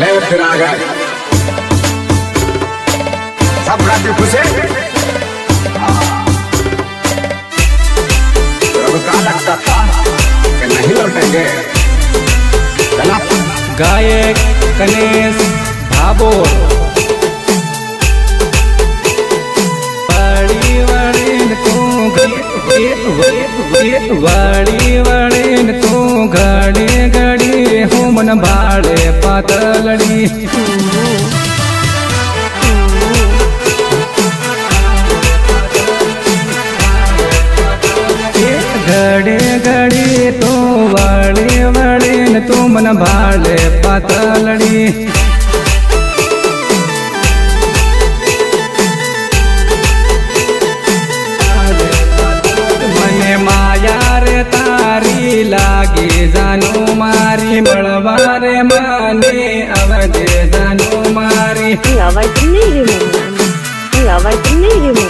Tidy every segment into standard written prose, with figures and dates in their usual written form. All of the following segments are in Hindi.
ले फिर आ गए सब राजी खुशे। तो क्या लगता था कि नहीं लौटेंगे? गायक गणेश भाबोर वाड़ी वाड़ी तू घड़ी घड़ी हूँ मन भाड़े पातलड़ी घड़ी घड़ी तू वाड़ी वाड़ी तू मन भाड़े पातलड़ी तारी लागे जानो मारी मळवारे माने अवधे जानो मारी आवाज नहीं रे आवाज नहीं रे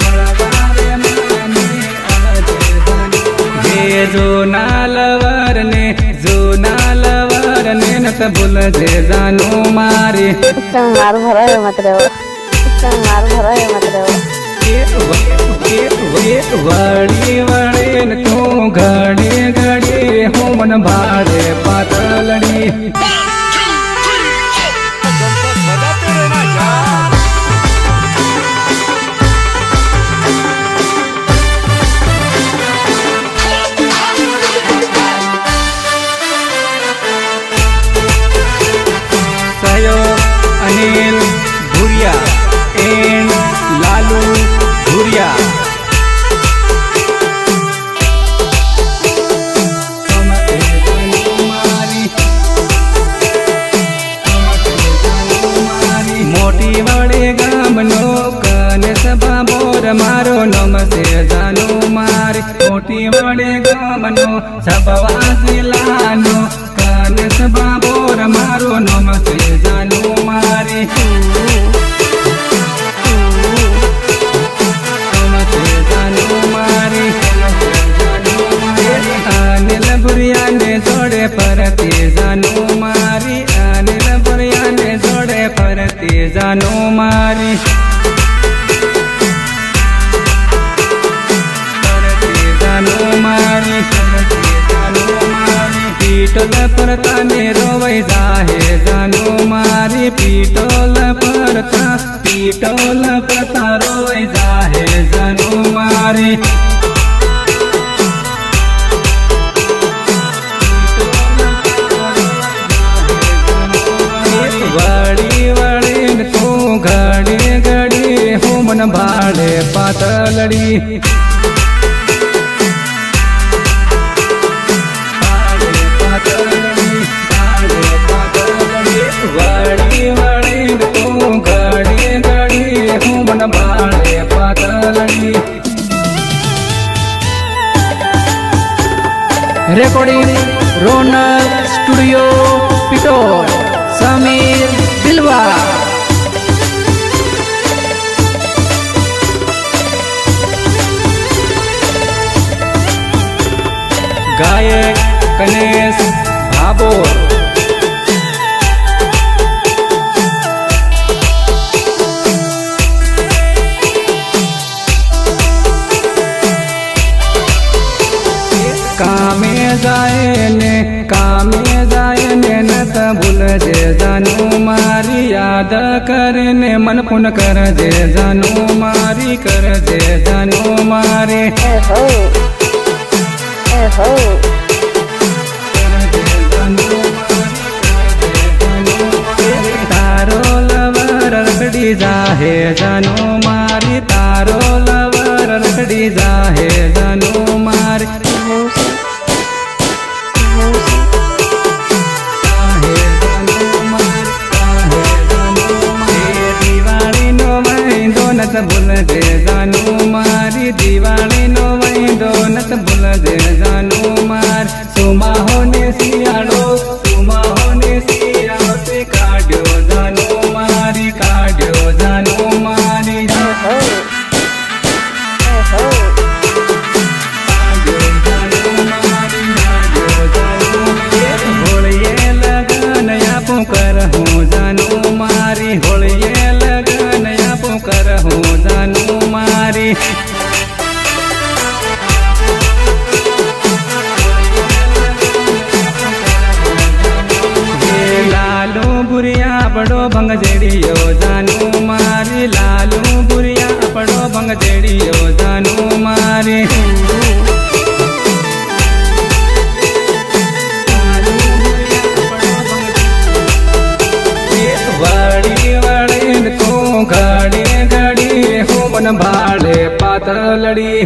मळवारे माने अवधे जानो हे जो नालवर ने नत भूल जे जानो मारी मार भरा है मतलब वाड़ी वाड़ी तू घड़ी घड़ी हूँ मन भाड़े पातलड़ी सहयोग अनिल भूरिया एंड लालू भूरिया मोटी वाड़े गामनो गणेश भाबोर मारो नमस्ते जानो मारी मोटी वाड़े गामनो सबवा जिलानो गणेश भाबोर मारो नमस्ते जानो मारी अनिल भूरिया ने जोड़े परते जानो मारी अनिल भूरिया ने जोड़े परते जानो मारी पीटोल परता ने रोवै जाहे जानो मारी पीटोल परता रोवै जाहे जानो मारी वाड़ी वाड़ी तू घड़ी घड़ी हूँ मन भाड़े पातलड़ी वाड़ी वाड़ी तू घड़ी घड़ी हूँ मन भाड़े पातलड़ी। रिकॉर्डिंग रोनक स्टूडियो पिटोर समीर दिलवा गायक गणेश भाबोर कामे जाए ने नत भूल जे जानो मारी याद करने मन पुन कर जे जानो मारी कर जे जानो मारी तारो लवर रखड़ी जाहे जानो मारी तारो लवर रखड़ी जाहे जानो मारी नत भूल जे जानो मारी दिवाली नो वही दो नत भूल जे जानो मार सुमा होने सियाड़ो से काढ़ो जानो मारी भोलिए लगन या पुकार ભાળે પાતળડી